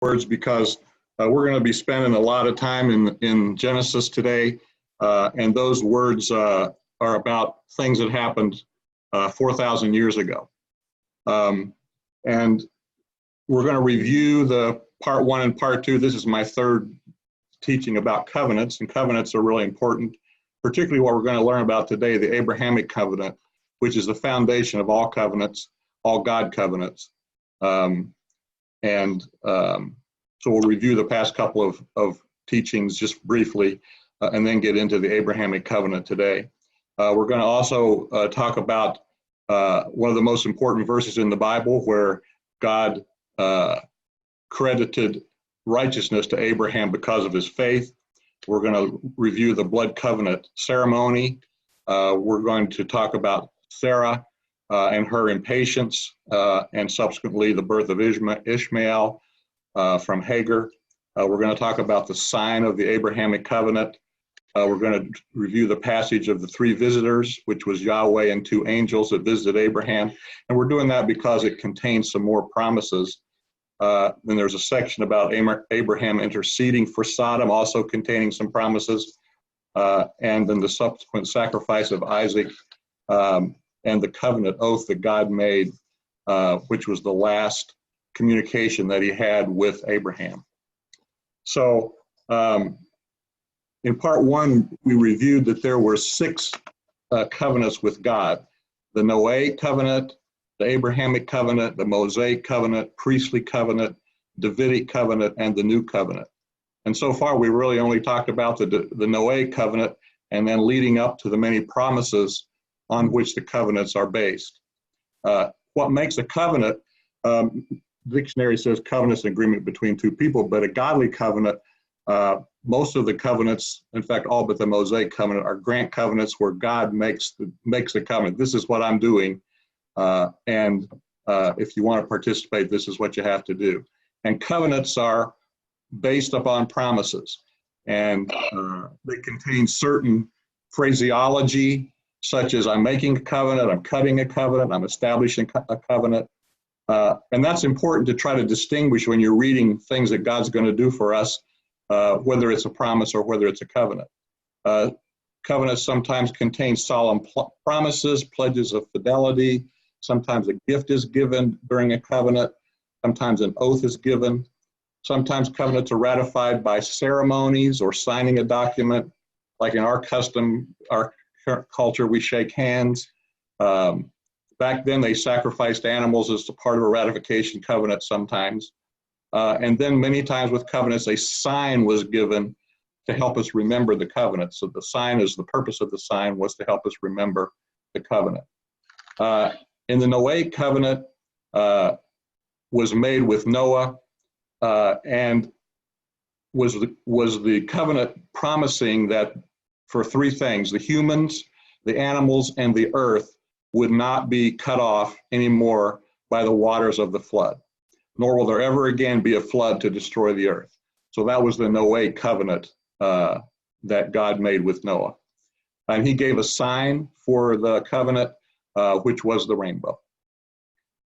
words because we're going to be spending a lot of time in Genesis today, and those words are about things that happened 4,000 years ago. And we're going to review the part 1 and part 2. This is my third teaching about covenants, and covenants are really important, particularly what we're going to learn about today, the Abrahamic covenant, which is the foundation of all covenants, all God covenants. So we'll review the past couple of teachings just briefly, and then get into the Abrahamic covenant today. We're going to also talk about one of the most important verses in the Bible where God credited righteousness to Abraham because of his faith. We're going to review the blood covenant ceremony. We're going to talk about Sarah and her impatience, and subsequently the birth of Ishmael from Hagar. We're going to talk about the sign of the Abrahamic covenant. We're going to review the passage of the 3 visitors, which was Yahweh and 2 angels that visited Abraham. And we're doing that because it contains some more promises. Then there's a section about Abraham interceding for Sodom, also containing some promises. And then the subsequent sacrifice of Isaac, and the covenant oath that God made, which was the last communication that he had with Abraham. So in part 1, we reviewed that there were 6 covenants with God: the Noahic covenant, the Abrahamic covenant, the Mosaic covenant, priestly covenant, Davidic covenant, and the new covenant. And so far, we really only talked about the Noahic covenant and then leading up to the many promises on which the covenants are based. What makes a covenant, dictionary says covenant's an agreement between 2 people, but a godly covenant, most of the covenants, in fact, all but the Mosaic covenant, are grant covenants where God makes the covenant. This is what I'm doing, and if you want to participate, this is what you have to do. And covenants are based upon promises, and they contain certain phraseology, such as I'm making a covenant, I'm cutting a covenant, I'm establishing a covenant. And that's important to try to distinguish when you're reading things that God's going to do for us, whether it's a promise or whether it's a covenant. Covenants sometimes contain solemn promises, pledges of fidelity. Sometimes a gift is given during a covenant. Sometimes an oath is given. Sometimes covenants are ratified by ceremonies or signing a document. Like in our custom, our culture, we shake hands. Back then, they sacrificed animals as a part of a ratification covenant sometimes. And then many times with covenants, a sign was given to help us remember the covenant. So the sign is the purpose of the sign was to help us remember the covenant. In the Noahic covenant was made with Noah, and was the covenant promising that for 3 things: the humans, the animals, and the earth would not be cut off anymore by the waters of the flood, nor will there ever again be a flood to destroy the earth. So that was the Noahic covenant that God made with Noah. And he gave a sign for the covenant, which was the rainbow.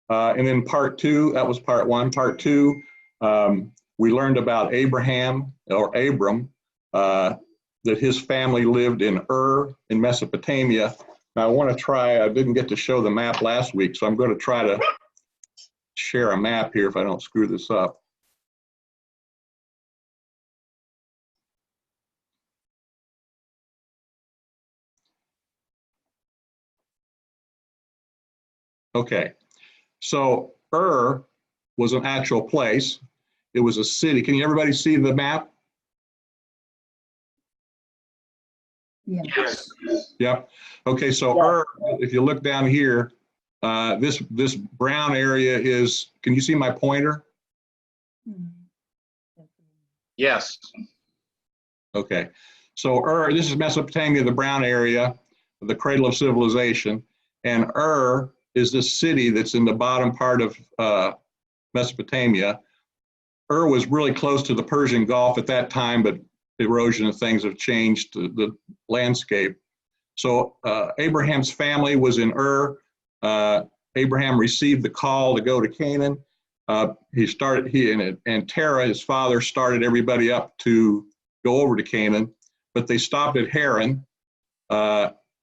And then part 2, that was part 1. Part 2, we learned about Abraham, or Abram, that his family lived in Ur in Mesopotamia. Now I want to try, I didn't get to show the map last week, so I'm going to try to share a map here if I don't screw this up. Okay, so Ur was an actual place. It was a city. Can everybody see the map? Yes. Yep. Okay, so Ur, if you look down here, this brown area is, can you see my pointer? Yes. Okay, so Ur, this is Mesopotamia, the brown area, the cradle of civilization, and Ur is this city that's in the bottom part of Mesopotamia. Ur was really close to the Persian Gulf at that time, but erosion and things have changed the landscape. So Abraham's family was in Ur. Abraham received the call to go to Canaan, and Terah, his father, started everybody up to go over to Canaan, but they stopped at Haran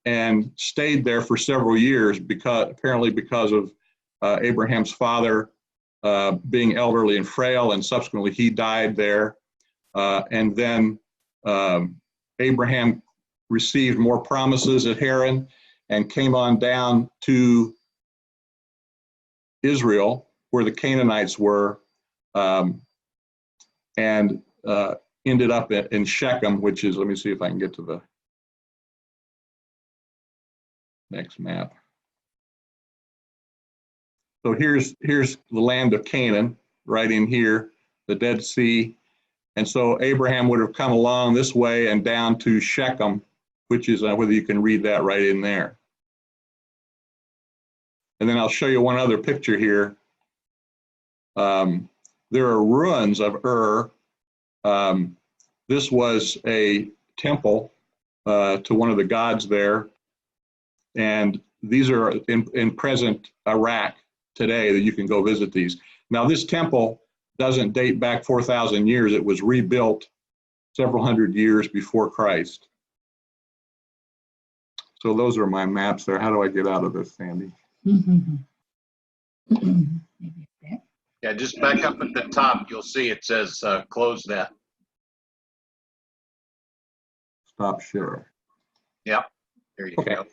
and stayed there for several years apparently because of Abraham's father being elderly and frail, and subsequently he died there. And then Abraham received more promises at Haran and came on down to Israel, where the Canaanites were, and ended up in Shechem, which is, let me see if I can get to the next map. So here's the land of Canaan, right in here, the Dead Sea. And so Abraham would have come along this way and down to Shechem, which is, whether you can read that right in there. And then I'll show you one other picture here. There are ruins of Ur. This was a temple to one of the gods there. And these are in present Iraq today, that you can go visit these. Now, this temple doesn't date back 4,000 years. It was rebuilt several hundred years before Christ. So those are my maps there. How do I get out of this, Sandy? Yeah, just back up at the top, you'll see it says close that. Stop share. Yep, there you go.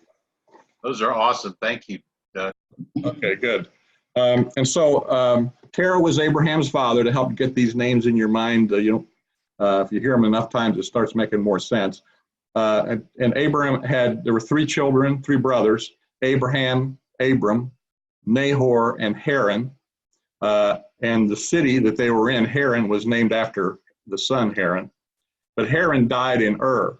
Those are awesome. Thank you, Doug. Okay, good. And so Terah was Abraham's father, to help get these names in your mind. If you hear them enough times, it starts making more sense. And Abraham there were three children, three brothers: Abraham, Abram, Nahor, and Haran. And the city that they were in, Haran, was named after the son Haran. But Haran died in Ur.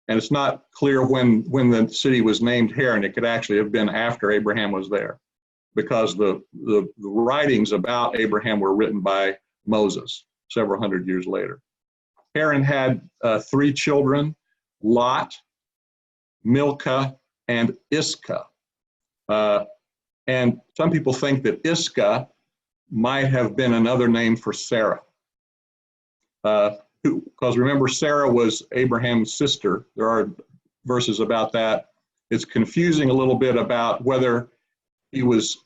And it's not clear when the city was named Haran. It could actually have been after Abraham was there, because the writings about Abraham were written by Moses several hundred years later. Haran had three children: Lot, Milcah, and Iscah. And some people think that Iscah might have been another name for Sarah. Because remember, Sarah was Abraham's sister. There are verses about that. It's confusing a little bit about whether she was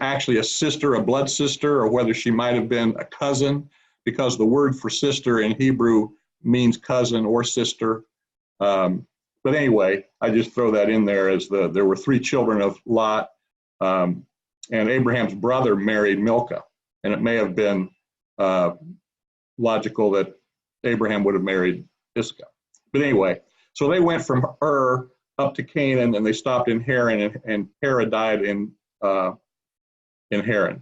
actually a sister, a blood sister, or whether she might have been a cousin, because the word for sister in Hebrew means cousin or sister. But anyway, I just throw that in there as there were three children of Lot, and Abraham's brother married Milcah, and it may have been logical that Abraham would have married Iscah. But anyway, so they went from Ur up to Canaan, and they stopped in Haran, and Terah died in Haran.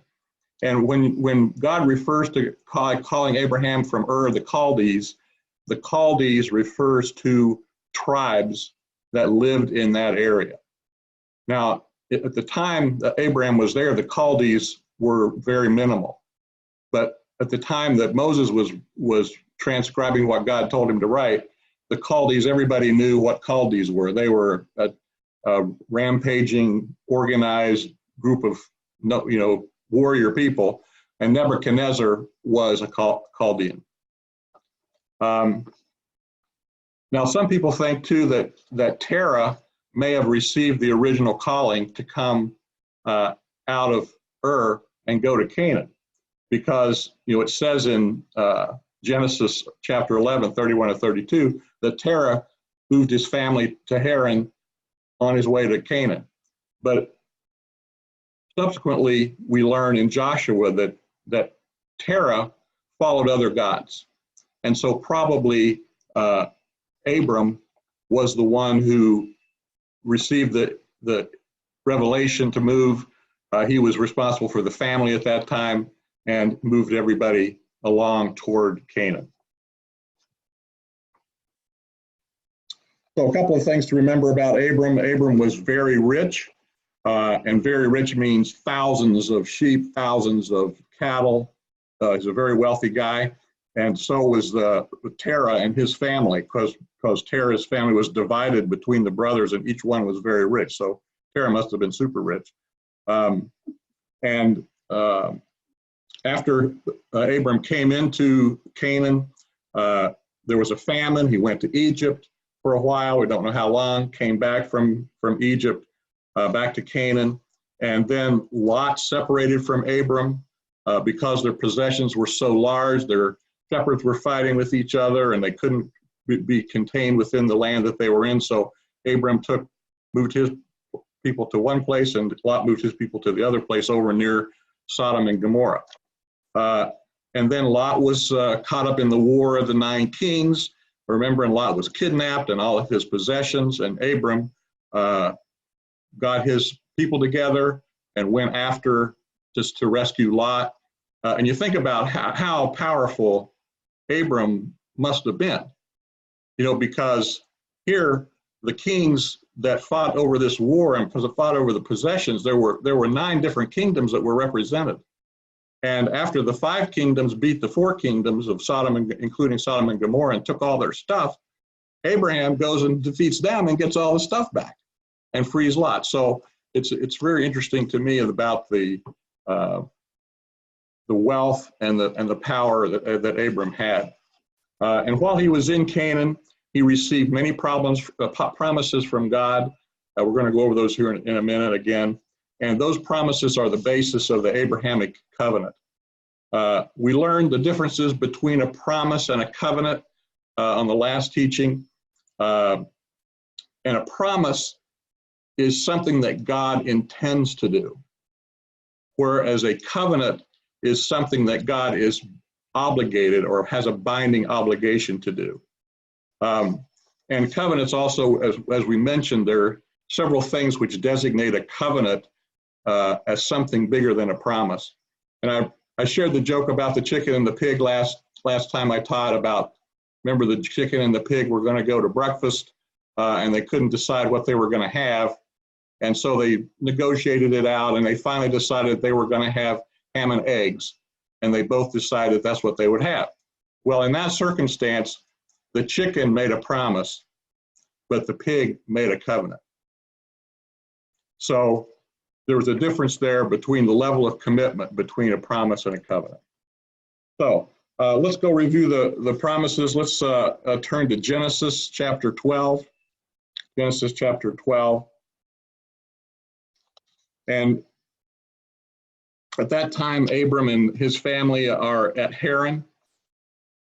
And when God refers to calling Abraham from Ur the Chaldees refers to tribes that lived in that area. Now, at the time that Abraham was there, the Chaldees were very minimal. But at the time that Moses was transcribing what God told him to write, the Chaldees, everybody knew what Chaldees were. They were a rampaging, organized group of warrior people, and Nebuchadnezzar was a Chaldean. Now, some people think too that Terah may have received the original calling to come out of Ur and go to Canaan, because it says in Genesis chapter 11, 31 and 32, that Terah moved his family to Haran on his way to Canaan. But subsequently, we learn in Joshua that Terah followed other gods. And so probably Abram was the one who received the revelation to move. He was responsible for the family at that time and moved everybody along toward Canaan. So a couple of things to remember about Abram. Abram was very rich, and very rich means thousands of sheep, thousands of cattle. He's a very wealthy guy, and so was Terah and his family, because Terah's family was divided between the brothers, and each one was very rich. So Terah must have been super rich. After Abram came into Canaan, there was a famine. He went to Egypt for a while. We don't know how long. Came back from Egypt back to Canaan. And then Lot separated from Abram because their possessions were so large. Their shepherds were fighting with each other, and they couldn't be contained within the land that they were in. So Abram moved his people to one place, and Lot moved his people to the other place over near Sodom and Gomorrah. And then Lot was caught up in the War of the Nine Kings. Remember, and Lot was kidnapped and all of his possessions, and Abram got his people together and went after just to rescue Lot. And you think about how powerful Abram must have been, because here the kings that fought over this war and fought over the possessions, there were 9 different kingdoms that were represented. And after the 5 kingdoms beat the 4 kingdoms of Sodom, including Sodom and Gomorrah, and took all their stuff, Abraham goes and defeats them and gets all the stuff back and frees Lot. So it's very interesting to me about the wealth and the power that Abram had. And while he was in Canaan, he received many promises from God. We're going to go over those here in a minute again. And those promises are the basis of the Abrahamic covenant. We learned the differences between a promise and a covenant on the last teaching. And a promise is something that God intends to do, whereas a covenant is something that God is obligated or has a binding obligation to do. And covenants also, as we mentioned, there are several things which designate a covenant as something bigger than a promise. And I shared the joke about the chicken and the pig last time I taught about, remember the chicken and the pig were going to go to breakfast and they couldn't decide what they were going to have. And so they negotiated it out and they finally decided they were going to have ham and eggs. And they both decided that's what they would have. Well, in that circumstance, the chicken made a promise, but the pig made a covenant. So there was a difference there between the level of commitment between a promise and a covenant. So let's go review the promises. Let's turn to Genesis chapter 12. Genesis chapter 12. And at that time, Abram and his family are at Haran.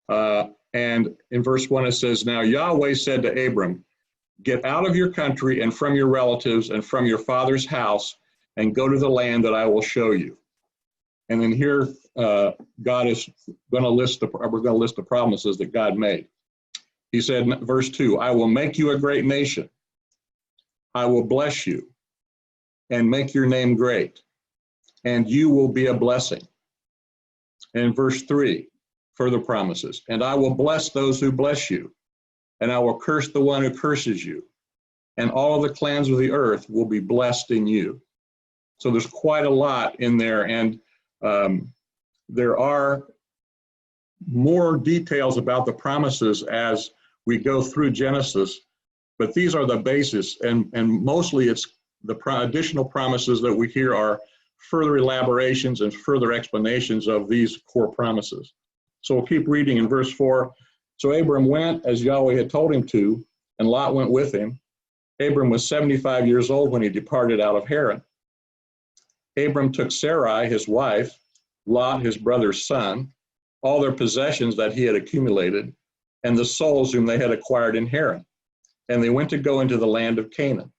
And in verse 1 it says, "Now Yahweh said to Abram, get out of your country and from your relatives and from your father's house and go to the land that I will show you." And then here, God is going to list we're going to list the promises that God made. He said, verse 2, "I will make you a great nation. I will bless you and make your name great, and you will be a blessing." And verse 3, further promises, "And I will bless those who bless you, and I will curse the one who curses you, and all of the clans of the earth will be blessed in you." So there's quite a lot in there, and there are more details about the promises as we go through Genesis, but these are the basis, and mostly it's the additional promises that we hear are further elaborations and further explanations of these core promises. So we'll keep reading in verse 4. "So Abram went as Yahweh had told him to, and Lot went with him. Abram was 75 years old when he departed out of Haran. Abram took Sarai, his wife, Lot, his brother's son, all their possessions that he had accumulated, and the souls whom they had acquired in Haran, and they went to go into the land of Canaan.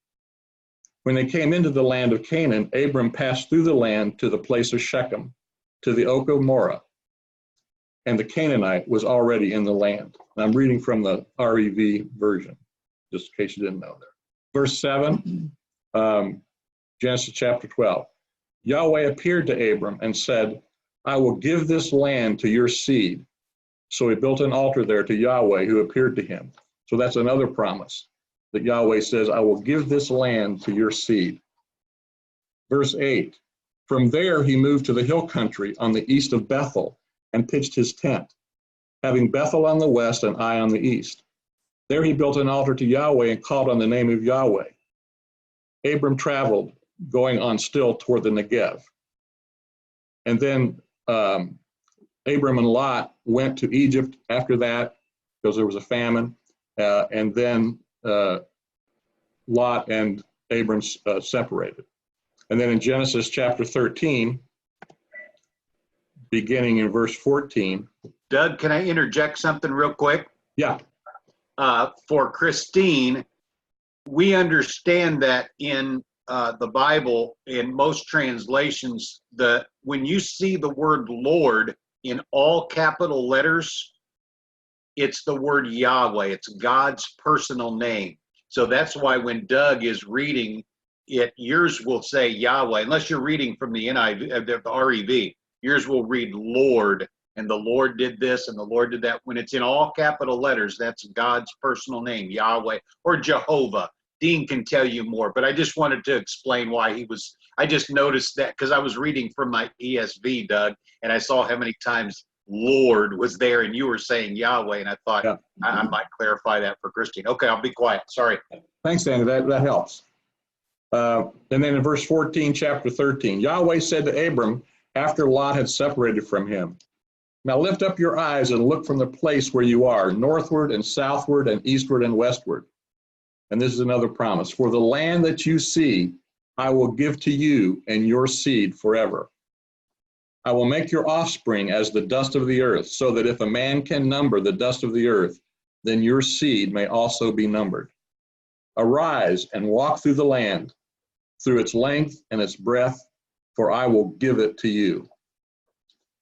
When they came into the land of Canaan, Abram passed through the land to the place of Shechem, to the oak of Moreh, and the Canaanite was already in the land." And I'm reading from the REV version, just in case you didn't know there. Verse 7, Genesis chapter 12. "Yahweh appeared to Abram and said, I will give this land to your seed. So he built an altar there to Yahweh who appeared to him." So that's another promise that Yahweh says, "I will give this land to your seed." Verse 8, "From there he moved to the hill country on the east of Bethel and pitched his tent, having Bethel on the west and Ai on the east. There he built an altar to Yahweh and called on the name of Yahweh. Abram traveled, going on still toward the Negev." And then Abram and Lot went to Egypt after that because there was a famine, and then Lot and Abram separated. And then in Genesis chapter 13, beginning in verse 14. Doug, can I interject something real quick? Yeah. For Christine, we understand that in the Bible, in most translations, when you see the word Lord in all capital letters, it's the word Yahweh. It's God's personal name. So that's why when Doug is reading it, yours will say Yahweh, unless you're reading from the NIV, the REV. Yours will read Lord, and the Lord did this, and the Lord did that. When it's in all capital letters, that's God's personal name, Yahweh, or Jehovah. Dean can tell you more, but I just wanted to explain why I just noticed that because I was reading from my ESV, Doug, and I saw how many times Lord was there, and you were saying Yahweh, and I thought I might clarify that for Christine. Okay, I'll be quiet. Sorry. Thanks, Andy. That helps. And then in verse 14, chapter 13, Yahweh said to Abram, after Lot had separated from him, now lift up your eyes and look from the place where you are, northward and southward and eastward and westward. And this is another promise. For the land that you see, I will give to you and your seed forever. I will make your offspring as the dust of the earth, so that if a man can number the dust of the earth, then your seed may also be numbered. Arise and walk through the land, through its length and its breadth, for I will give it to you.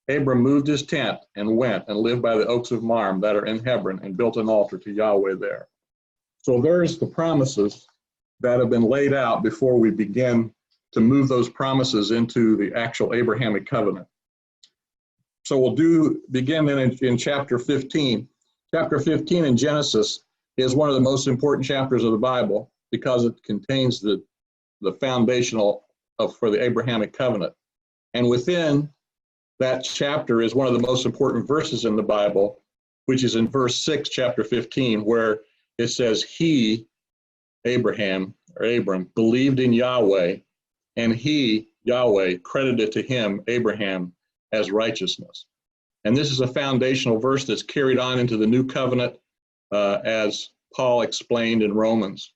Abram moved his tent and went and lived by the oaks of Mamre that are in Hebron and built an altar to Yahweh there. So there's the promises that have been laid out before we begin to move those promises into the actual Abrahamic covenant. So we'll begin then in chapter 15. Chapter 15 in Genesis is one of the most important chapters of the Bible because it contains the foundational for the Abrahamic covenant. And within that chapter is one of the most important verses in the Bible, which is in verse 6, chapter 15, where it says, he, Abram, believed in Yahweh, and he, Yahweh, credited to him, Abraham, as righteousness. And this is a foundational verse that's carried on into the new covenant, as Paul explained in Romans.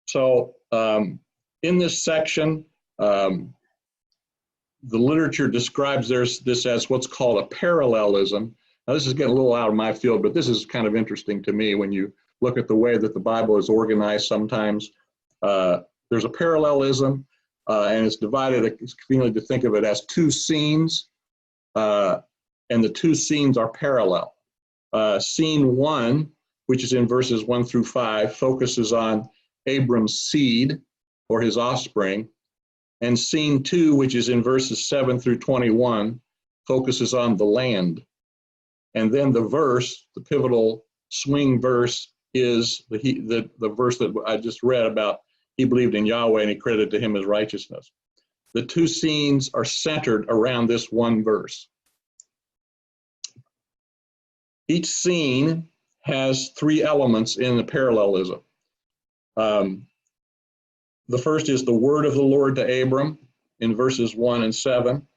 So in this section, the literature describes this as what's called a parallelism. Now, this is getting a little out of my field, but this is kind of interesting to me when you look at the way that the Bible is organized sometimes. There's a parallelism, and it's divided, it's convenient to think of it as two scenes, and the two scenes are parallel. Scene 1, which is in verses 1 through 5, focuses on Abram's seed, or his offspring. And scene 2, which is in verses 7 through 21, focuses on the land. And then the verse, the pivotal swing verse, is the verse that I just read about, he believed in Yahweh and he credited to him as righteousness. The two scenes are centered around this one verse. Each scene has three elements in the parallelism. The first is the word of the Lord to Abram in verses 1 and 7,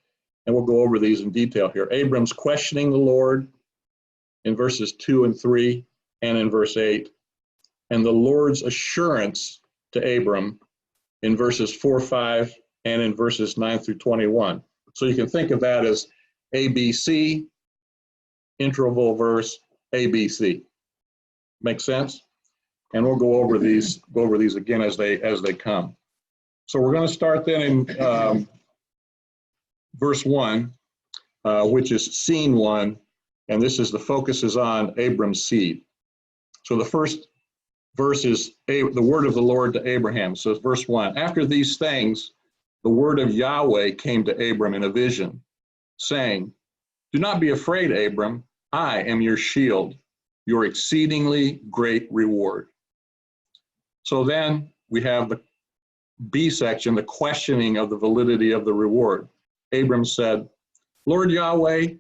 and we'll go over these in detail here. Abram's questioning the Lord in verses 2 and 3 and in verse 8, and the Lord's assurance to Abram in verses 4, 5, and in verses 9 through 21. So you can think of that as ABC, interval verse, ABC. Make sense? And we'll go over these again as they come. So we're going to start then in verse 1, which is scene 1, and this is the focus is on Abram's seed. So the first verse is the word of the Lord to Abraham. So it's verse 1. After these things, the word of Yahweh came to Abram in a vision, saying, do not be afraid, Abram. I am your shield, your exceedingly great reward. So then we have the B section, the questioning of the validity of the reward. Abram said, Lord Yahweh,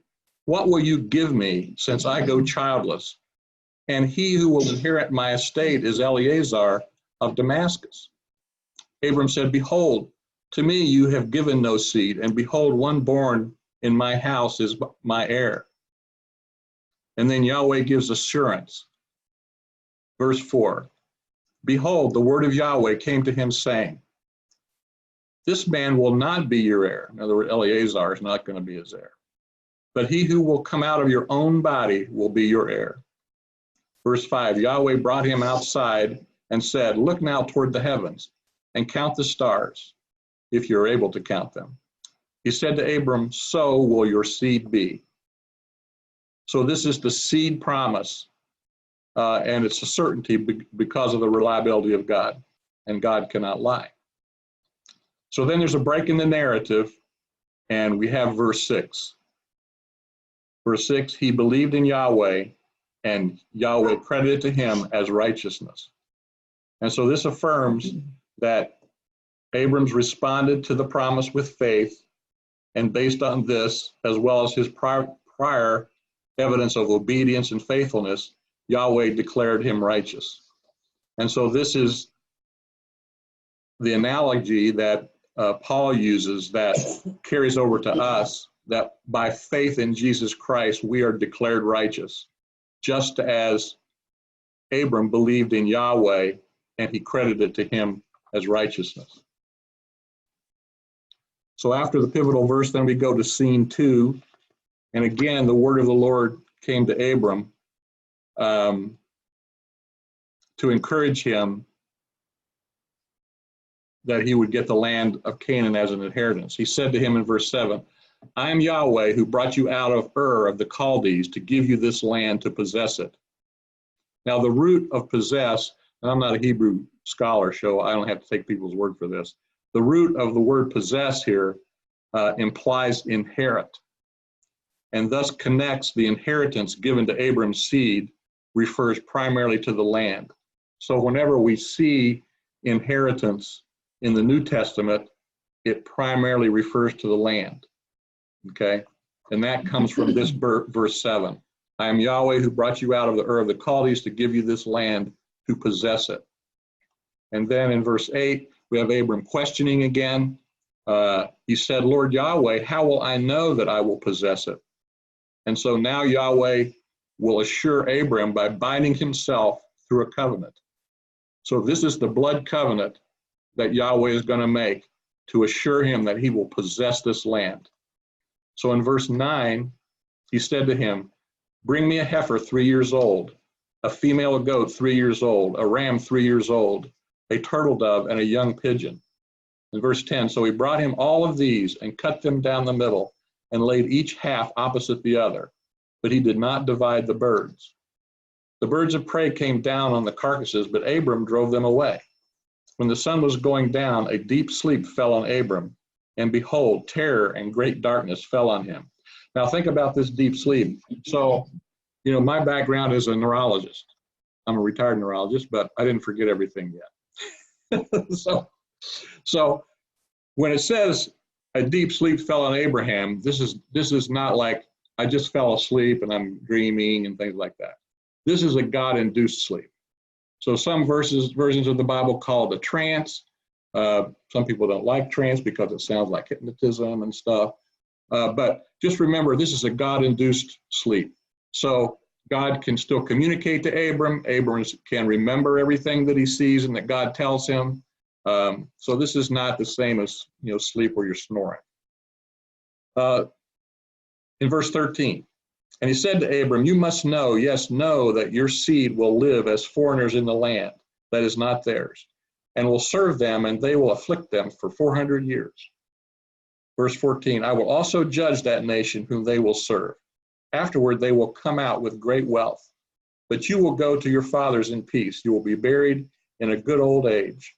what will you give me since I go childless? And he who will inherit my estate is Eleazar of Damascus. Abram said, behold, to me you have given no seed, and behold, one born in my house is my heir. And then Yahweh gives assurance. Verse 4, behold, the word of Yahweh came to him saying, this man will not be your heir. In other words, Eleazar is not going to be his heir. But he who will come out of your own body will be your heir. Verse 5, Yahweh brought him outside and said, look now toward the heavens and count the stars, if you're able to count them. He said to Abram, so will your seed be. So this is the seed promise, and it's a certainty because of the reliability of God, and God cannot lie. So then there's a break in the narrative, and we have verse 6. Verse 6, he believed in Yahweh, and Yahweh credited to him as righteousness. And so this affirms that Abram's responded to the promise with faith, and based on this, as well as his prior evidence of obedience and faithfulness, Yahweh declared him righteous. And so this is the analogy that Paul uses that carries over to us, that by faith in Jesus Christ, we are declared righteous, just as Abram believed in Yahweh and he credited to him as righteousness. So after the pivotal verse, then we go to scene 2. And again, the word of the Lord came to Abram to encourage him that he would get the land of Canaan as an inheritance. He said to him in verse 7, I am Yahweh who brought you out of Ur of the Chaldees to give you this land to possess it. Now the root of possess, and I'm not a Hebrew scholar, so I don't have to take people's word for this. The root of the word possess here implies inherit, and thus connects the inheritance given to Abram's seed refers primarily to the land. So whenever we see inheritance in the New Testament, it primarily refers to the land, okay? And that comes from this verse 7. I am Yahweh who brought you out of the Ur of the Chaldees to give you this land to possess it. And then in verse 8, we have Abram questioning again. He said, Lord Yahweh, how will I know that I will possess it? And so now Yahweh will assure Abram by binding himself through a covenant. So this is the blood covenant that Yahweh is going to make to assure him that he will possess this land. So in verse 9, he said to him, bring me a heifer 3 years old, a female goat 3 years old, a ram 3 years old, a turtle dove, and a young pigeon. In verse 10, so he brought him all of these and cut them down the middle and laid each half opposite the other, but he did not divide the birds. The birds of prey came down on the carcasses, but Abram drove them away. When the sun was going down, a deep sleep fell on Abram, and behold, terror and great darkness fell on him. Now think about this deep sleep. So, you know, my background is a neurologist. I'm a retired neurologist, but I didn't forget everything yet. So when it says a deep sleep fell on Abraham, this is not like I just fell asleep and I'm dreaming and things like that. This is a God-induced sleep. So some versions of the Bible call it a trance. Some people don't like trance because it sounds like hypnotism and stuff. But just remember, this is a God-induced sleep. So God can still communicate to Abram. Abram can remember everything that he sees and that God tells him. So this is not the same as, you know, sleep where you're snoring. In verse 13, and he said to Abram, you must know, yes, know that your seed will live as foreigners in the land that is not theirs, and will serve them, and they will afflict them for 400 years. Verse 14, I will also judge that nation whom they will serve. Afterward, they will come out with great wealth, but you will go to your fathers in peace. You will be buried in a good old age.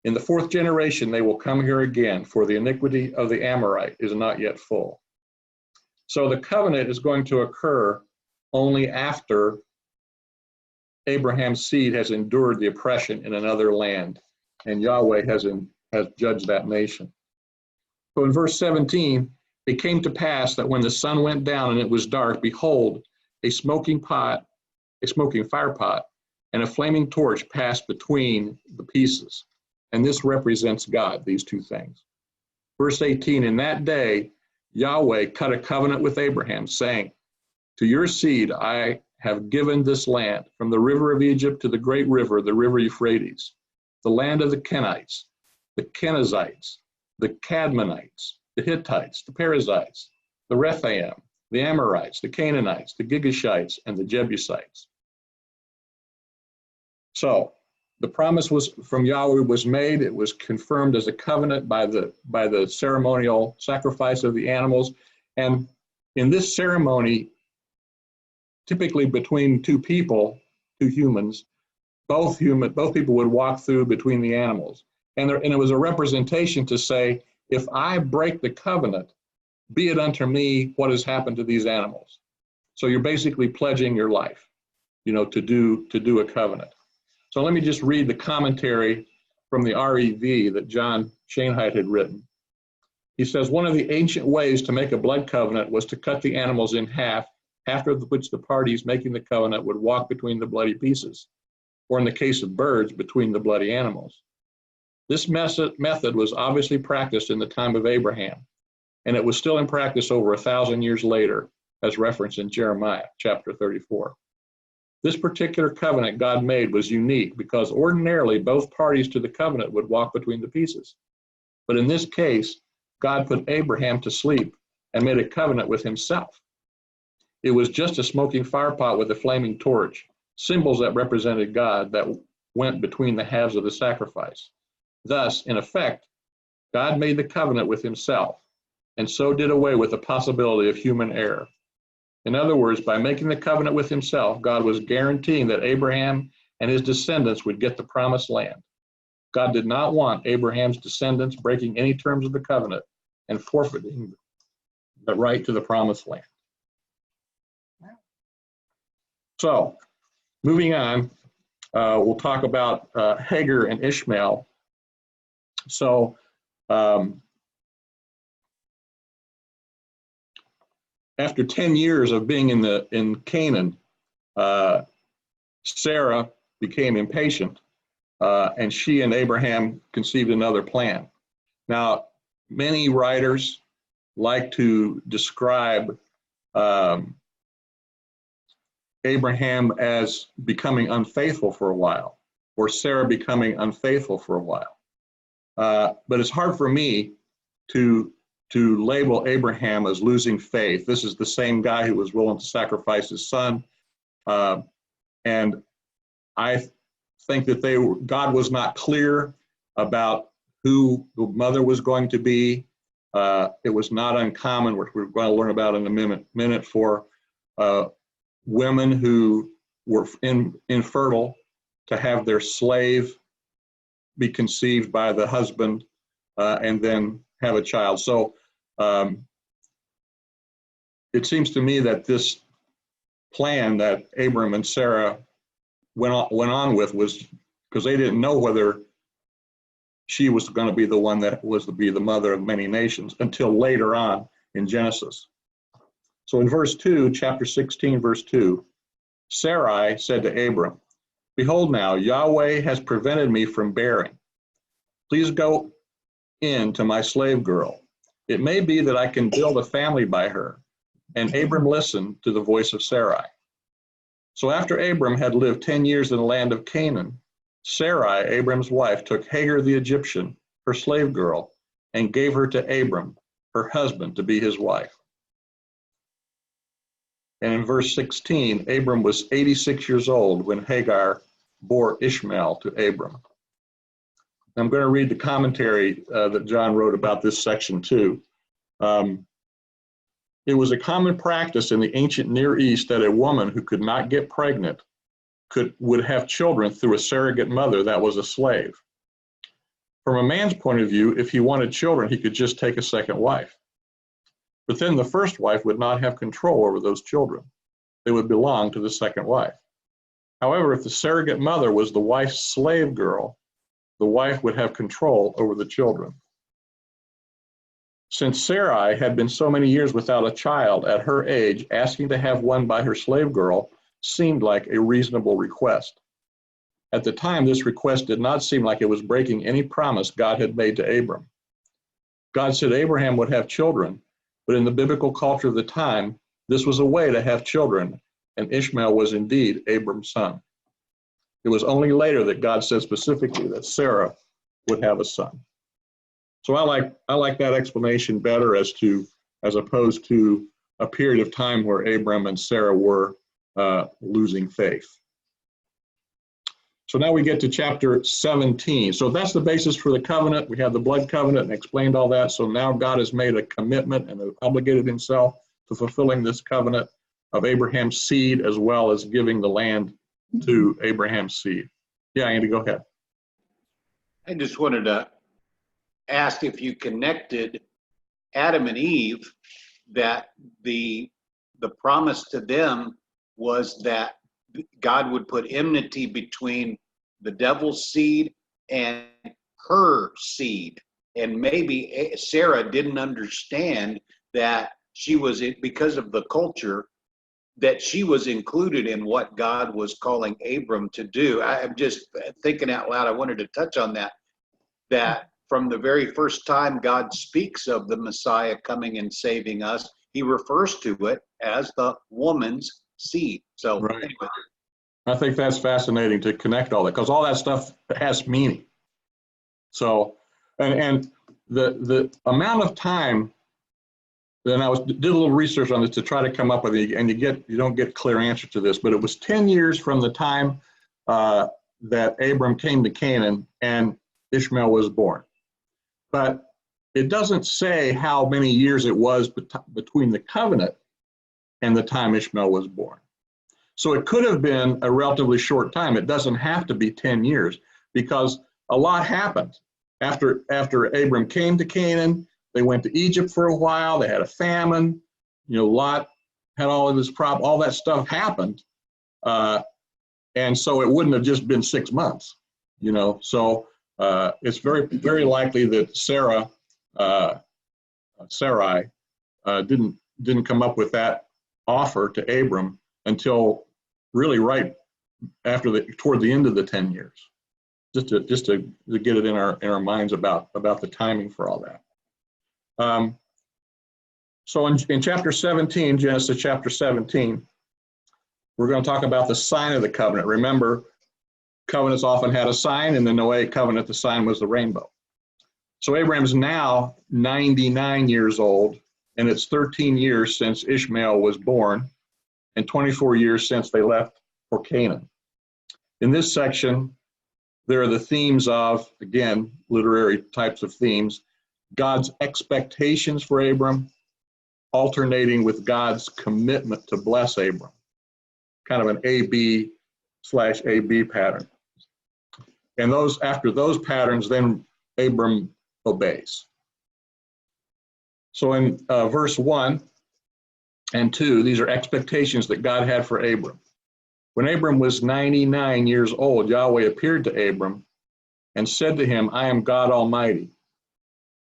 In the 4th generation, they will come here again, for the iniquity of the Amorite is not yet full. So the covenant is going to occur only after Abraham's seed has endured the oppression in another land, and Yahweh has judged that nation. So in verse 17, it came to pass that when the sun went down and it was dark, behold, a smoking fire pot, and a flaming torch passed between the pieces. And this represents God, these two things. Verse 18, in that day, Yahweh cut a covenant with Abraham, saying, to your seed I have given this land, from the river of Egypt to the great river, the river Euphrates, the land of the Kenites, the Kenizzites, the Cadmonites, the Hittites, the Perizzites, the Rephaim, the Amorites, the Canaanites, the Girgashites, and the Jebusites. So the promise was from Yahweh was made. It was confirmed as a covenant by the ceremonial sacrifice of the animals. And in this ceremony, typically between two humans, both people would walk through between the animals. And it was a representation to say, if I break the covenant, be it unto me what has happened to these animals. So you're basically pledging your life, to do a covenant. So let me just read the commentary from the REV that John Schoenheit had written. He says, one of the ancient ways to make a blood covenant was to cut the animals in half, after which the parties making the covenant would walk between the bloody pieces, or in the case of birds, between the bloody animals. This method was obviously practiced in the time of Abraham, and it was still in practice over 1,000 years later, as referenced in Jeremiah chapter 34. This particular covenant God made was unique because ordinarily both parties to the covenant would walk between the pieces. But in this case, God put Abraham to sleep and made a covenant with himself. It was just a smoking firepot with a flaming torch, symbols that represented God that went between the halves of the sacrifice. Thus, in effect, God made the covenant with himself, and so did away with the possibility of human error. In other words, by making the covenant with himself, God was guaranteeing that Abraham and his descendants would get the promised land. God did not want Abraham's descendants breaking any terms of the covenant and forfeiting the right to the promised land. So, moving on, we'll talk about Hagar and Ishmael. So, after 10 years of being in Canaan, Sarah became impatient, and she and Abraham conceived another plan. Now, many writers like to describe Abraham as becoming unfaithful for a while, or Sarah becoming unfaithful for a while. But it's hard for me to label Abraham as losing faith. This is the same guy who was willing to sacrifice his son. And I think that God was not clear about who the mother was going to be. It was not uncommon, which we're going to learn about in a minute, for women who were infertile to have their slave be conceived by the husband and then have a child. So it seems to me that this plan that Abram and Sarah went on with was because they didn't know whether she was going to be the one that was to be the mother of many nations until later on in Genesis. So in verse 2, chapter 16, verse 2, Sarai said to Abram, behold now, Yahweh has prevented me from bearing. Please go in to my slave girl. It may be that I can build a family by her. And Abram listened to the voice of Sarai. So after Abram had lived 10 years in the land of Canaan, Sarai, Abram's wife, took Hagar the Egyptian, her slave girl, and gave her to Abram, her husband, to be his wife. And in verse 16, Abram was 86 years old when Hagar bore Ishmael to Abram. I'm going to read the commentary that John wrote about this section too. It was a common practice in the ancient Near East that a woman who could not get pregnant would have children through a surrogate mother that was a slave. From a man's point of view, if he wanted children, he could just take a second wife. But then the first wife would not have control over those children. They would belong to the second wife. However, if the surrogate mother was the wife's slave girl, the wife would have control over the children. Since Sarai had been so many years without a child at her age, asking to have one by her slave girl seemed like a reasonable request. At the time, this request did not seem like it was breaking any promise God had made to Abram. God said Abraham would have children, but in the biblical culture of the time, this was a way to have children, and Ishmael was indeed Abram's son. It was only later that God said specifically that Sarah would have a son. So I like that explanation better as opposed to a period of time where Abram and Sarah were losing faith. So now we get to chapter 17. So that's the basis for the covenant. We have the blood covenant and explained all that. So now God has made a commitment and obligated himself to fulfilling this covenant of Abraham's seed, as well as giving the land to Abraham's seed. Yeah, Andy, go ahead. I just wanted to ask if you connected Adam and Eve, that the promise to them was that God would put enmity between the devil's seed and her seed. And maybe Sarah didn't understand that she was, because of the culture, that she was included in what God was calling Abram to do. I'm just thinking out loud. I wanted to touch on that from the very first time God speaks of the Messiah coming and saving us, he refers to it as the woman's seed. So right. Anyway. I think that's fascinating to connect all that, because all that stuff has meaning. So, and the amount of time, then I did a little research on this to try to come up with it, and you don't get clear answer to this, but it was 10 years from the time that Abram came to Canaan and Ishmael was born. But it doesn't say how many years it was between the covenant and the time Ishmael was born. So it could have been a relatively short time. It doesn't have to be 10 years, because a lot happened. After Abram came to Canaan, they went to Egypt for a while. They had a famine. Lot had all of his problems. All that stuff happened. And so it wouldn't have just been 6 months, So it's very, very likely that Sarai didn't come up with that offer to Abram until really right after toward the end of the 10 years, just to get it in our minds about the timing for all that. So in chapter 17, Genesis chapter 17, we're going to talk about the sign of the covenant. Remember, covenants often had a sign. In the Noahic covenant, the sign was the rainbow. So Abraham's now 99 years old, and it's 13 years since Ishmael was born, and 24 years since they left for Canaan. In this section, there are the themes of, again, literary types of themes, God's expectations for Abram, alternating with God's commitment to bless Abram. Kind of an AB/AB pattern. And after those patterns, then Abram obeys. So in verse 1 and 2, these are expectations that God had for Abram. When Abram was 99 years old, Yahweh appeared to Abram and said to him, I am God Almighty.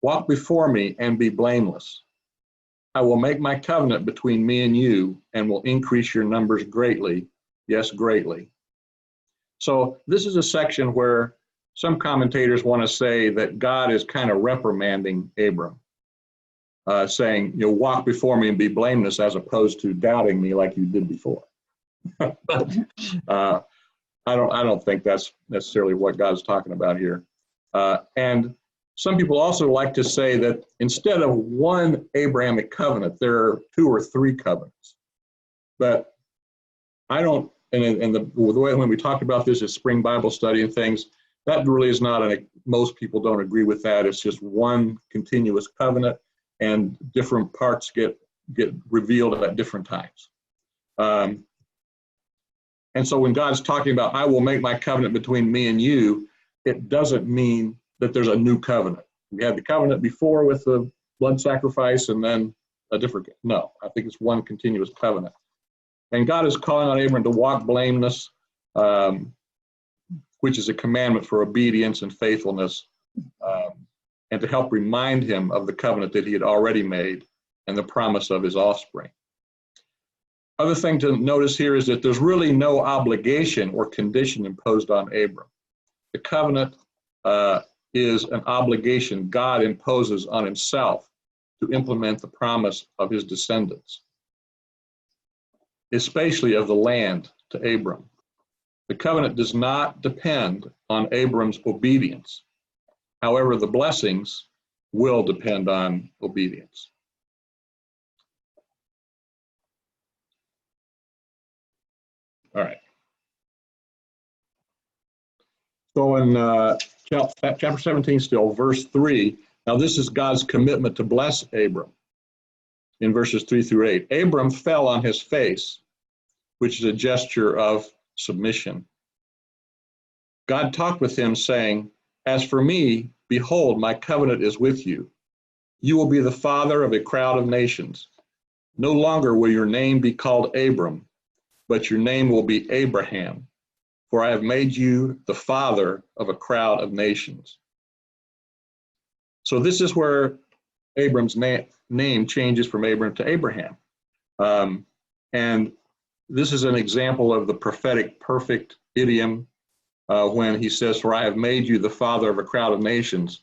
Walk before me and be blameless. I will make my covenant between me and you and will increase your numbers greatly. Yes, greatly. So this is a section where some commentators want to say that God is kind of reprimanding Abram, saying, walk before me and be blameless, as opposed to doubting me like you did before. But I don't think that's necessarily what God's talking about here. And some people also like to say that instead of one Abrahamic covenant, there are 2 or 3 covenants. But I don't, and the way when we talked about this at Spring Bible Study and things, that really is not, most people don't agree with that. It's just one continuous covenant, and different parts get revealed at different times. And so when God's talking about, I will make my covenant between me and you, it doesn't mean that there's a new covenant. We had the covenant before with the blood sacrifice and then a different, no, I think it's one continuous covenant. And God is calling on Abram to walk blameless, which is a commandment for obedience and faithfulness, and to help remind him of the covenant that he had already made and the promise of his offspring. Other thing to notice here is that there's really no obligation or condition imposed on Abram. The covenant is an obligation God imposes on himself to implement the promise of his descendants, especially of the land to Abram. The covenant does not depend on Abram's obedience. However, the blessings will depend on obedience. All right. So in chapter 17 still, verse 3, now this is God's commitment to bless Abram in verses 3 through 8. Abram fell on his face, which is a gesture of submission. God talked with him, saying, "As for me, behold, my covenant is with you. You will be the father of a crowd of nations. No longer will your name be called Abram, but your name will be Abraham, for I have made you the father of a crowd of nations." So this is where Abram's name changes from Abram to Abraham. And this is an example of the prophetic perfect idiom when he says, "For I have made you the father of a crowd of nations."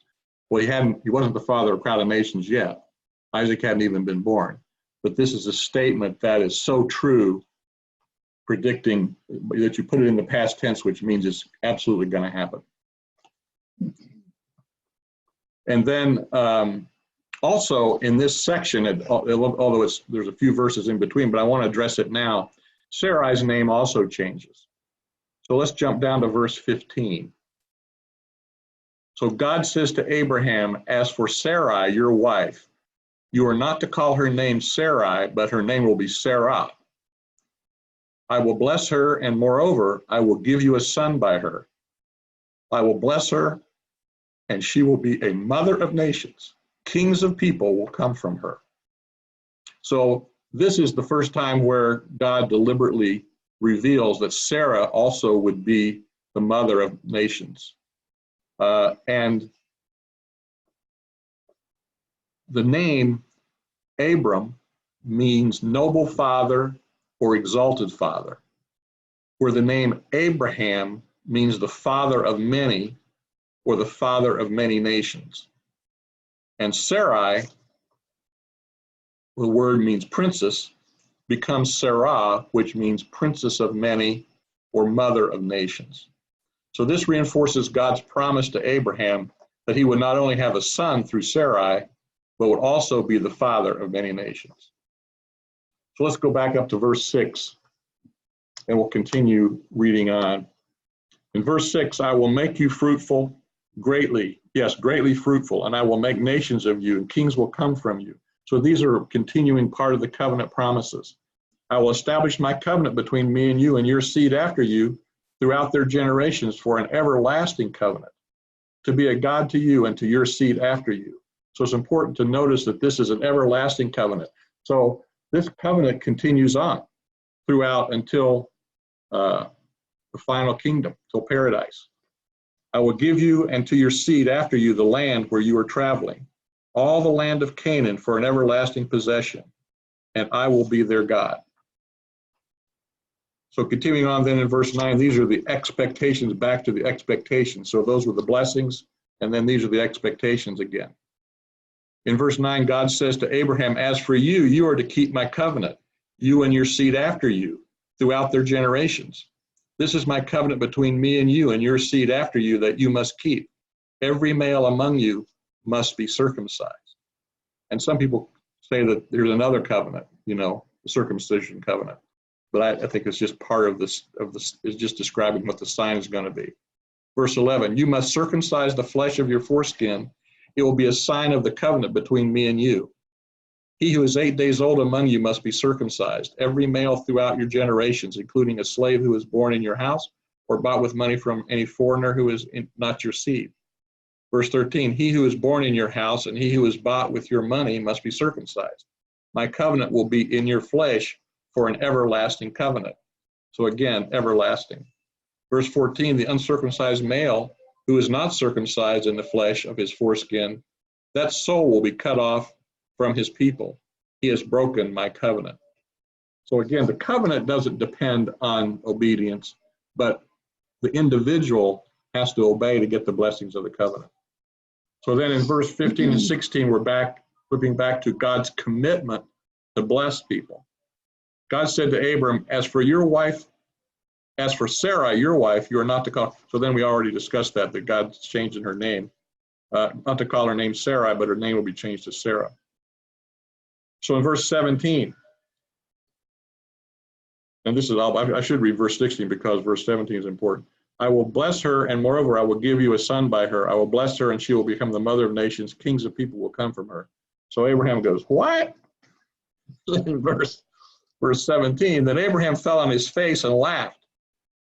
Well, he wasn't the father of a crowd of nations yet. Isaac hadn't even been born. But this is a statement that is so true, predicting that you put it in the past tense, which means it's absolutely going to happen. And then also in this section, although there's a few verses in between, but I want to address it now, Sarai's name also changes. So let's jump down to verse 15. So God says to Abraham, "As for Sarai, your wife, you are not to call her name Sarai, but her name will be Sarah. I will bless her, and moreover, I will give you a son by her. I will bless her, and she will be a mother of nations. Kings of people will come from her." So this is the first time where God deliberately reveals that Sarah also would be the mother of nations. And the name Abram means noble father or exalted father, where the name Abraham means the father of many or the father of many nations. And Sarai, the word means princess, becomes Sarah, which means princess of many or mother of nations. So this reinforces God's promise to Abraham that he would not only have a son through Sarai, but would also be the father of many nations. So let's go back up to verse 6, and we'll continue reading on. In verse 6, "I will make you fruitful greatly, yes, greatly fruitful, and I will make nations of you, and kings will come from you." So these are continuing part of the covenant promises. "I will establish my covenant between me and you and your seed after you throughout their generations for an everlasting covenant, to be a God to you and to your seed after you." So it's important to notice that this is an everlasting covenant. So this covenant continues on throughout until the final kingdom, till paradise. "I will give you and to your seed after you the land where you are traveling, all the land of Canaan for an everlasting possession, and I will be their God." So continuing on then in verse 9, these are the expectations, back to the expectations. So those were the blessings, and then these are the expectations again. In verse 9, God says to Abraham, "As for you, you are to keep my covenant, you and your seed after you, throughout their generations. This is my covenant between me and you and your seed after you that you must keep. Every male among you must be circumcised." And some people say that there's another covenant, the circumcision covenant. But I think it's just part of this, is just describing what the sign is going to be. Verse 11, "You must circumcise the flesh of your foreskin. It will be a sign of the covenant between me and you. He who is 8 days old among you must be circumcised, every male throughout your generations, including a slave who is born in your house or bought with money from any foreigner who is not your seed." Verse 13, "He who is born in your house and he who is bought with your money must be circumcised. My covenant will be in your flesh for an everlasting covenant." So again, everlasting. Verse 14, "The uncircumcised male who is not circumcised in the flesh of his foreskin, that soul will be cut off from his people. He has broken my covenant." So again, the covenant doesn't depend on obedience, but the individual has to obey to get the blessings of the covenant. So then in verse 15 and 16, we're back flipping back to God's commitment to bless people. God said to Abram, as for Sarah, your wife, you are not to call. So then we already discussed that God's changing her name. Not to call her name Sarah, but her name will be changed to Sarah. So in verse 17, and this is all, I should read verse 16 because verse 17 is important. I will bless her, and moreover, I will give you a son by her. I will bless her, and she will become the mother of nations. Kings of people will come from her. So Abraham goes, what? In verse 17, then Abraham fell on his face and laughed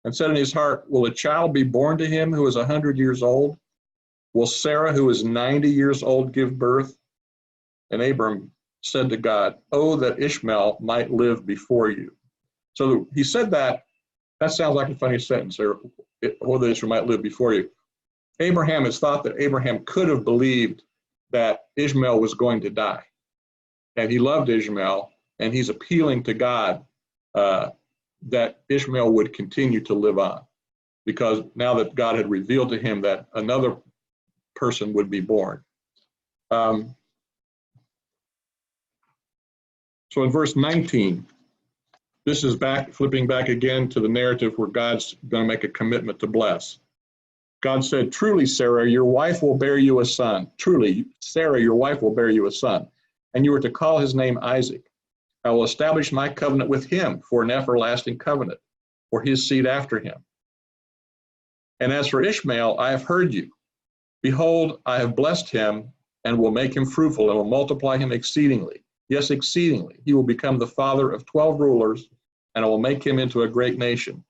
and said in his heart, will a child be born to him who is 100 years old? Will Sarah, who is 90 years old, give birth? And Abram said to God, oh, that Ishmael might live before you. So he said that. That sounds like a funny sentence there. Oh, that Ishmael might live before you. Abraham has thought that Abraham could have believed that Ishmael was going to die. And he loved Ishmael, and he's appealing to God that Ishmael would continue to live on. Because now that God had revealed to him that another person would be born. So in verse 19, this is flipping back again to the narrative where God's going to make a commitment to bless. God said, truly, Sarah, your wife will bear you a son. Truly, Sarah, your wife will bear you a son. And you are to call his name Isaac. I will establish my covenant with him for an everlasting covenant, for his seed after him. And as for Ishmael, I have heard you. Behold, I have blessed him and will make him fruitful and will multiply him exceedingly. Yes, exceedingly. He will become the father of 12 rulers, and I will make him into a great nation.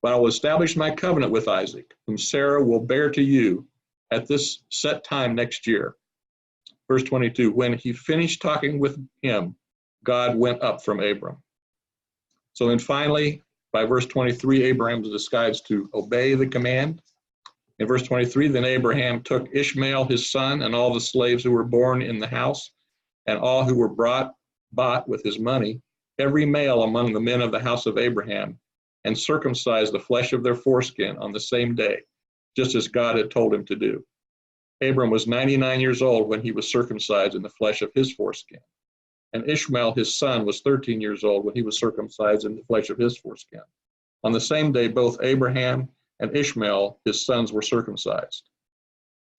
But I will establish my covenant with Isaac, whom Sarah will bear to you at this set time next year. Verse 22, when he finished talking with him, God went up from Abram. So then finally, by verse 23, Abraham decides to obey the command. In verse 23, then Abraham took Ishmael, his son, and all the slaves who were born in the house, and all who were bought with his money, every male among the men of the house of Abraham, and circumcised the flesh of their foreskin on the same day, just as God had told him to do. Abram was 99 years old when he was circumcised in the flesh of his foreskin. And Ishmael, his son, was 13 years old when he was circumcised in the flesh of his foreskin. On the same day, both Abraham and Ishmael, his sons, were circumcised.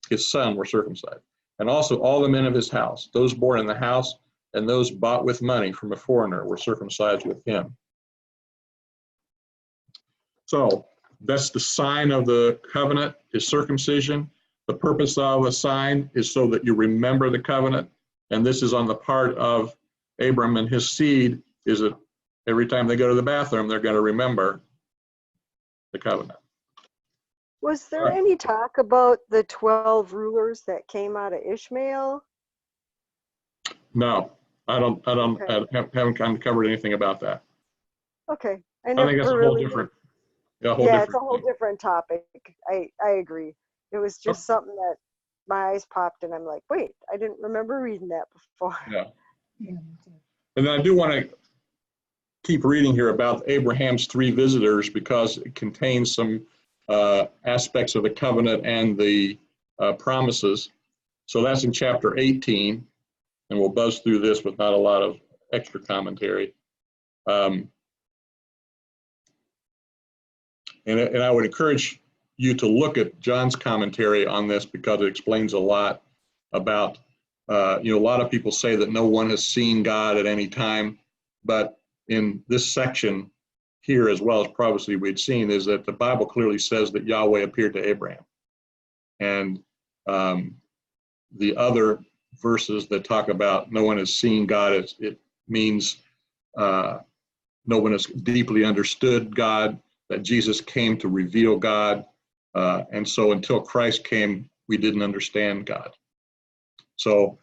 His son were circumcised. And also all the men of his house, those born in the house and those bought with money from a foreigner, were circumcised with him. So that's the sign of the covenant, is circumcision. The purpose of a sign is so that you remember the covenant. And this is on the part of Abram and his seed, is that every time they go to the bathroom, they're going to remember the covenant. Was there any talk about the 12 rulers that came out of Ishmael? No, I haven't uncovered anything about that. Okay. I think that's a whole different. It's a whole different topic. I agree. It was just something that my eyes popped and I'm like, wait, I didn't remember reading that before. Yeah. And then I do want to keep reading here about Abraham's 3 visitors because it contains some aspects of the covenant and the promises. So that's in chapter 18, and we'll buzz through this with not a lot of extra commentary. And I would encourage you to look at John's commentary on this because it explains a lot about, a lot of people say that no one has seen God at any time, but in this section here, as well as previously we'd seen, is that the Bible clearly says that Yahweh appeared to Abraham. And the other verses that talk about no one has seen God, it means no one has deeply understood God, that Jesus came to reveal God. And so until Christ came, we didn't understand God. So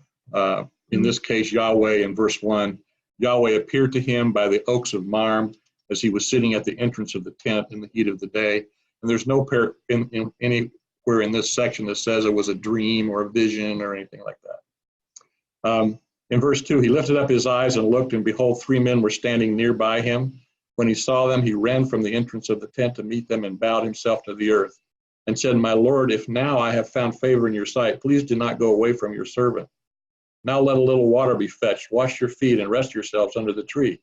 in this case, Yahweh, in verse 1, Yahweh appeared to him by the oaks of Mamre as he was sitting at the entrance of the tent in the heat of the day. And there's no anywhere in this section that says it was a dream or a vision or anything like that. In verse 2, he lifted up his eyes and looked, and behold, 3 men were standing nearby him. When he saw them, he ran from the entrance of the tent to meet them and bowed himself to the earth and said, my Lord, if now I have found favor in your sight, please do not go away from your servant. Now let a little water be fetched. Wash your feet and rest yourselves under the tree.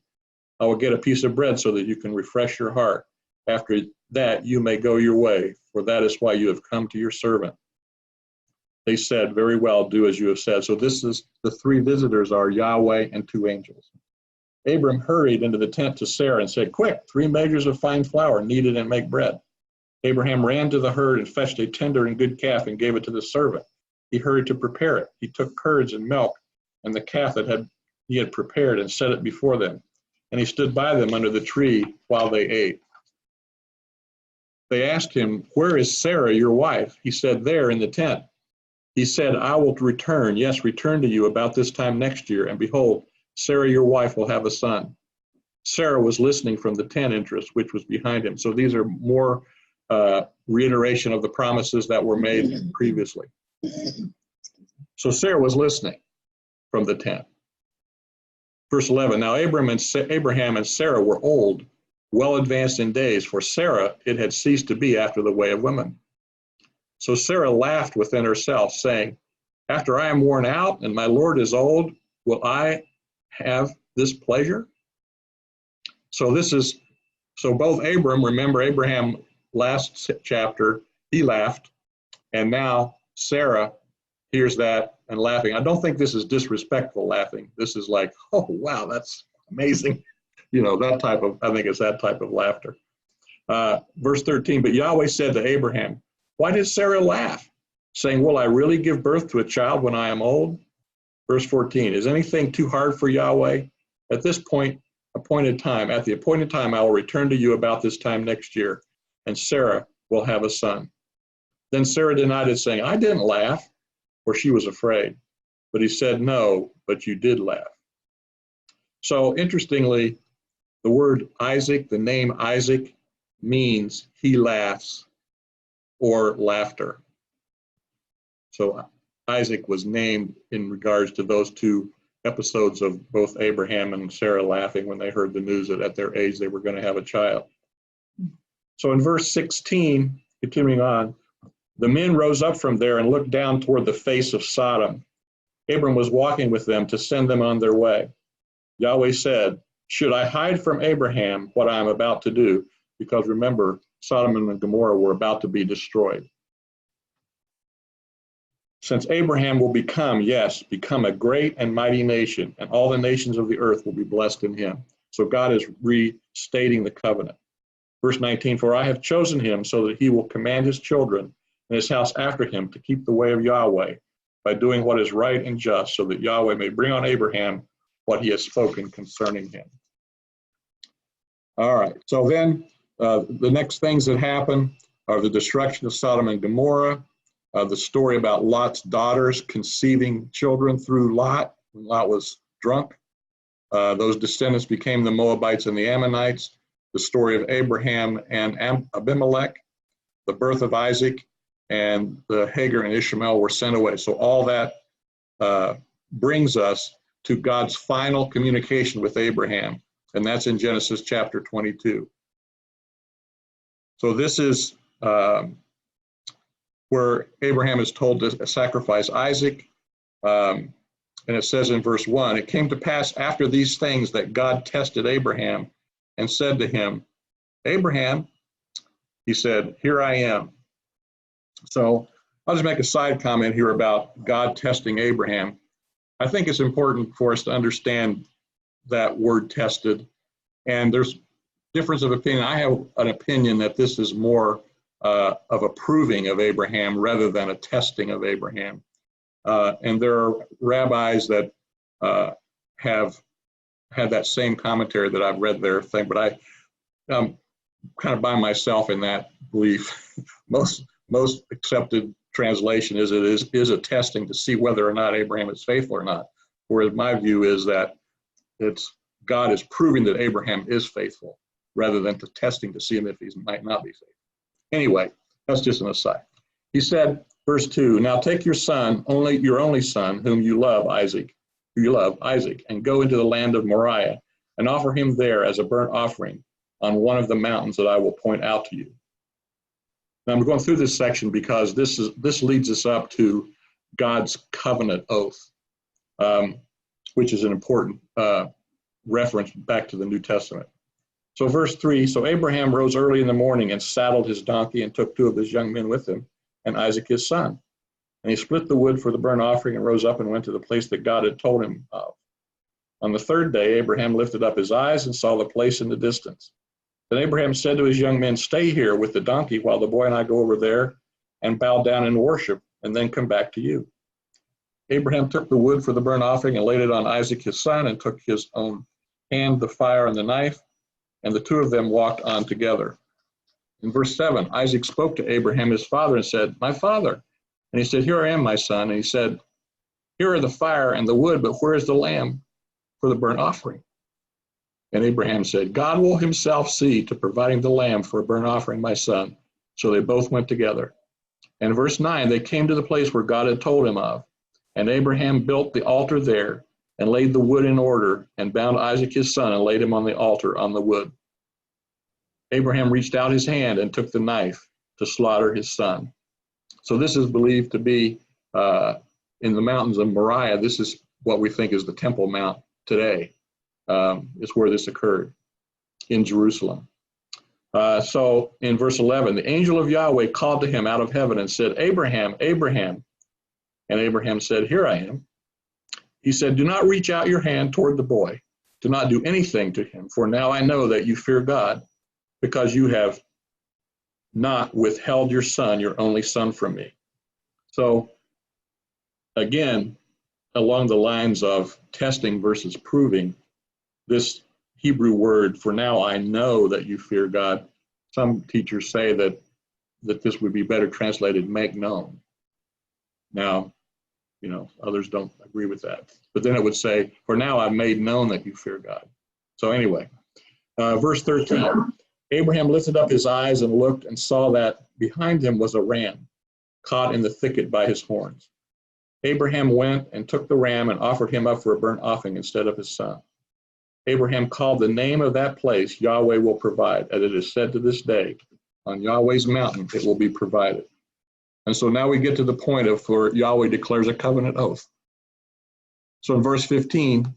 I will get a piece of bread so that you can refresh your heart. After that, you may go your way, for that is why you have come to your servant." They said, "Very well, do as you have said." So this is the three visitors are Yahweh and two angels. Abram hurried into the tent to Sarah and said, "Quick, 3 measures of fine flour, knead it and make bread." Abraham ran to the herd and fetched a tender and good calf and gave it to the servant. He hurried to prepare it. He took curds and milk and the calf that he had prepared and set it before them. And he stood by them under the tree while they ate. They asked him, "Where is Sarah, your wife?" He said, "There in the tent." He said, "I will return, yes, return to you about this time next year, and behold, Sarah, your wife, will have a son." Sarah was listening from the tent entrance, which was behind him. So these are more reiteration of the promises that were made previously. So Sarah was listening from the tent. Verse 11, now Abraham and Sarah were old, well advanced in days. For Sarah, it had ceased to be after the way of women. So Sarah laughed within herself, saying, "After I am worn out and my Lord is old, will I have this pleasure?" So both remember Abraham last chapter, he laughed, and now Sarah hears that and laughing. I don't think this is disrespectful laughing. This is like, "Oh, wow, that's amazing." I think it's that type of laughter. Verse 13, but Yahweh said to Abraham, "Why did Sarah laugh, saying, will I really give birth to a child when I am old?" Verse 14, is anything too hard for Yahweh? At the appointed time, I will return to you about this time next year, and Sarah will have a son. Then Sarah denied it, saying, "I didn't laugh," for she was afraid. But he said, "No, but you did laugh." So interestingly, the word Isaac, the name Isaac, means he laughs or laughter. So Isaac was named in regards to those two episodes of both Abraham and Sarah laughing when they heard the news that at their age they were going to have a child. So in verse 16, continuing on, the men rose up from there and looked down toward the face of Sodom. Abram was walking with them to send them on their way. Yahweh said, "Should I hide from Abraham what I am about to do?" Because remember, Sodom and Gomorrah were about to be destroyed. "Since Abraham will become a great and mighty nation, and all the nations of the earth will be blessed in him." So God is restating the covenant. Verse 19, for I have chosen him so that he will command his children and his house after him to keep the way of Yahweh by doing what is right and just, so that Yahweh may bring on Abraham what he has spoken concerning him. All right, so then the next things that happen are the destruction of Sodom and Gomorrah, the story about Lot's daughters conceiving children through Lot when Lot was drunk. Those descendants became the Moabites and the Ammonites. The story of Abraham and Abimelech, the birth of Isaac, and the Hagar and Ishmael were sent away. So all that brings us to God's final communication with Abraham, and that's in Genesis chapter 22. So this is where Abraham is told to sacrifice Isaac. And it says in verse 1, it came to pass after these things that God tested Abraham and said to him, "Abraham," he said, "Here I am." So I'll just make a side comment here about God testing Abraham. I think it's important for us to understand that word tested, and there's difference of opinion. I have an opinion that this is more of a proving of Abraham rather than a testing of Abraham. And there are rabbis that have had that same commentary that I've read their thing, but I'm kind of by myself in that belief. Most accepted translation is it is a testing to see whether or not Abraham is faithful or not. Whereas my view is that God is proving that Abraham is faithful rather than to testing to see him if he might not be faithful. Anyway, that's just an aside. He said, verse 2, now take your son, your only son, whom you love, Isaac, and go into the land of Moriah and offer him there as a burnt offering on one of the mountains that I will point out to you. Now I'm going through this section because this leads us up to God's covenant oath. which is an important reference back to the New Testament. So verse 3, so Abraham rose early in the morning and saddled his donkey and took 2 of his young men with him and Isaac his son. And he split the wood for the burnt offering and rose up and went to the place that God had told him of. On the 3rd day, Abraham lifted up his eyes and saw the place in the distance. Then Abraham said to his young men, stay here with the donkey while the boy and I go over there and bow down and worship, and then come back to you. Abraham took the wood for the burnt offering and laid it on Isaac his son, and took his own hand the fire and the knife, and the 2 of them walked on together. In verse 7, Isaac spoke to Abraham his father and said, my father. And he said, here I am, my son. And he said, here are the fire and the wood, but where is the lamb for the burnt offering? And Abraham said, God will himself see to providing the lamb for a burnt offering, my son. So they both went together. And verse 9, they came to the place where God had told him of. And Abraham built the altar there and laid the wood in order and bound Isaac his son and laid him on the altar on the wood. Abraham reached out his hand and took the knife to slaughter his son. So this is believed to be in the mountains of Moriah. This is what we think is the Temple Mount today. Is where this occurred in Jerusalem. So in verse 11, the angel of Yahweh called to him out of heaven and said, Abraham, Abraham. And Abraham said, here I am. He said, do not reach out your hand toward the boy. Do not do anything to him, for now I know that you fear God, because you have not withheld your son, your only son, from me. So again, along the lines of testing versus proving, this Hebrew word, for now I know that you fear God, some teachers say that this would be better translated, make known. Now, others don't agree with that. But then it would say, for now I've made known that you fear God. So anyway, verse 13, Abraham lifted up his eyes and looked and saw that behind him was a ram caught in the thicket by his horns. Abraham went and took the ram and offered him up for a burnt offering instead of his son. Abraham called the name of that place, Yahweh will provide, as it is said to this day, on Yahweh's mountain it will be provided. And so now we get to the point of where Yahweh declares a covenant oath. So in verse 15,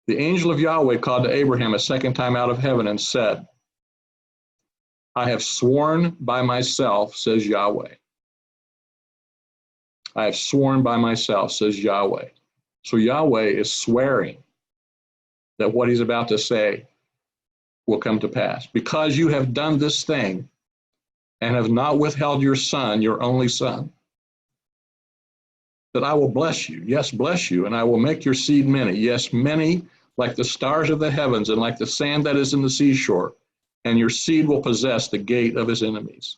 the angel of Yahweh called to Abraham a second time out of heaven and said, I have sworn by myself, says Yahweh. I have sworn by myself, says Yahweh. So Yahweh is swearing that what he's about to say will come to pass. Because you have done this thing and have not withheld your son, your only son, that I will bless you. Yes, bless you, and I will make your seed many. Yes, many, like the stars of the heavens and like the sand that is in the seashore. And your seed will possess the gate of his enemies.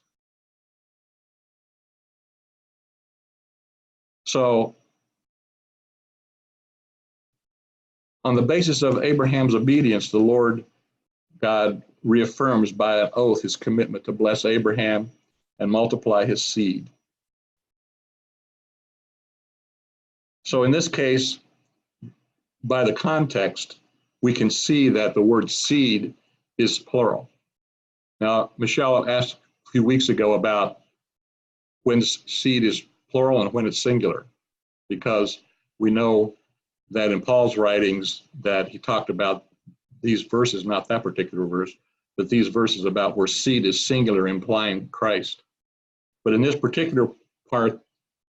So, on the basis of Abraham's obedience, the Lord God reaffirms by an oath his commitment to bless Abraham and multiply his seed. So in this case, by the context, we can see that the word seed is plural. Now, Michelle asked a few weeks ago about when seed is plural and when it's singular, because we know that in Paul's writings that he talked about these verses, not that particular verse, but these verses about where seed is singular, implying Christ. But in this particular part,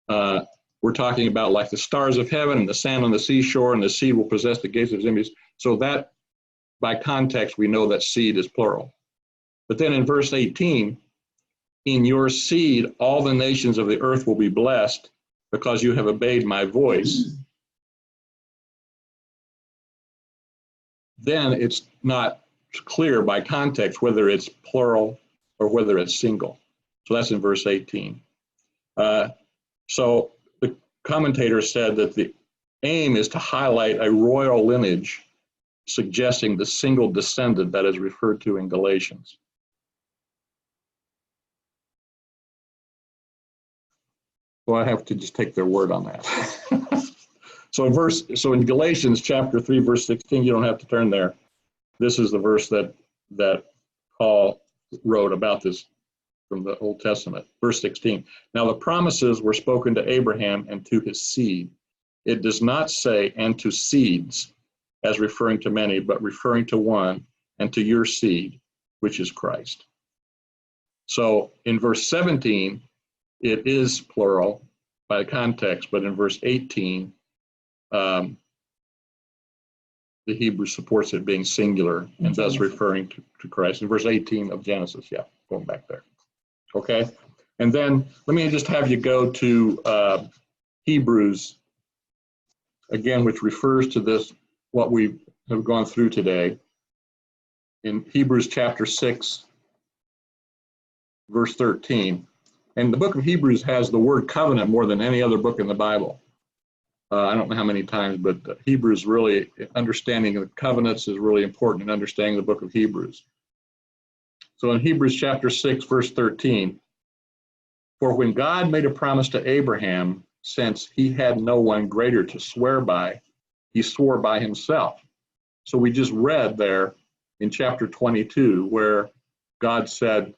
we're talking about like the stars of heaven and the sand on the seashore, and the seed will possess the gates of his enemies. So that, by context, we know that seed is plural. But then in verse 18, in your seed, all the nations of the earth will be blessed because you have obeyed my voice. Then it's not clear by context whether it's plural or whether it's single. So that's in verse 18. So the commentator said that the aim is to highlight a royal lineage, suggesting the single descendant that is referred to in Galatians. Well, I have to just take their word on that. So in Galatians chapter 3, verse 16, you don't have to turn there. This is the verse that Paul wrote about this from the Old Testament. Verse 16. Now the promises were spoken to Abraham and to his seed. it does not say, and to seeds, as referring to many, but referring to one, and to your seed, which is Christ. So in verse 17, it is plural by context, but in verse 18, the Hebrew supports it being singular and thus referring to Christ. In verse 18 of Genesis, yeah, going back there. Okay, and then let me just have you go to Hebrews, again, which refers to this, what we have gone through today. In Hebrews chapter 6, verse 13. And the book of Hebrews has the word covenant more than any other book in the Bible. I don't know how many times, but Hebrews really, understanding the covenants is really important in understanding the book of Hebrews. So in Hebrews chapter 6, verse 13, for when God made a promise to Abraham, since he had no one greater to swear by, he swore by himself. So we just read there in chapter 22 where God said,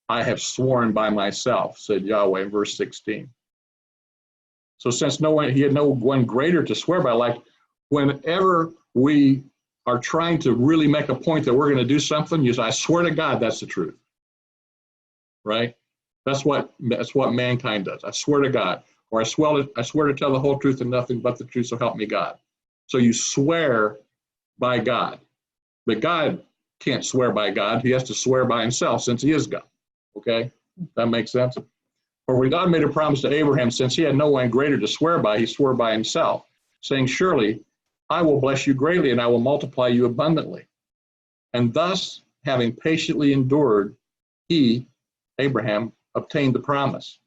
I have sworn by myself, said Yahweh in verse 16. So since he had no one greater to swear by, like whenever we are trying to really make a point that we're going to do something, you say, I swear to God, that's the truth, right? That's what mankind does. I swear to God, or I swear to tell the whole truth and nothing but the truth, so help me God. So you swear by God, but God can't swear by God. He has to swear by himself since he is God. Okay, that makes sense? For when God made a promise to Abraham, since he had no one greater to swear by, he swore by himself, saying, surely I will bless you greatly and I will multiply you abundantly. And thus, having patiently endured, he, Abraham, obtained the promise.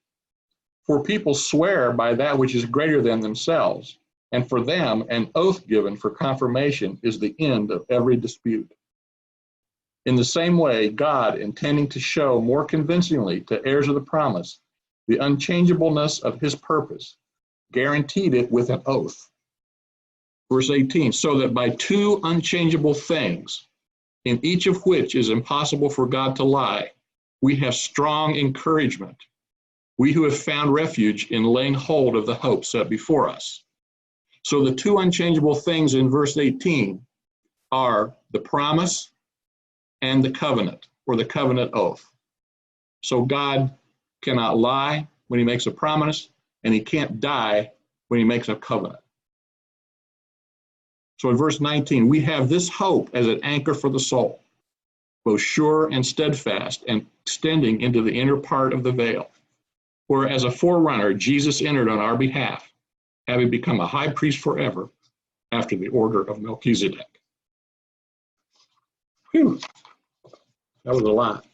For people swear by that which is greater than themselves, and for them an oath given for confirmation is the end of every dispute. In the same way, God, intending to show more convincingly to heirs of the promise the unchangeableness of his purpose, guaranteed it with an oath. Verse 18, so that by two unchangeable things, in each of which is impossible for God to lie, we have strong encouragement, we who have found refuge in laying hold of the hope set before us. So the two unchangeable things in verse 18 are the promise and the covenant, or the covenant oath. So God cannot lie when he makes a promise, and he can't die when he makes a covenant. So in verse 19, we have this hope as an anchor for the soul, both sure and steadfast, and extending into the inner part of the veil, where as a forerunner, Jesus entered on our behalf, having become a high priest forever after the order of Melchizedek. Whew. That was a lot.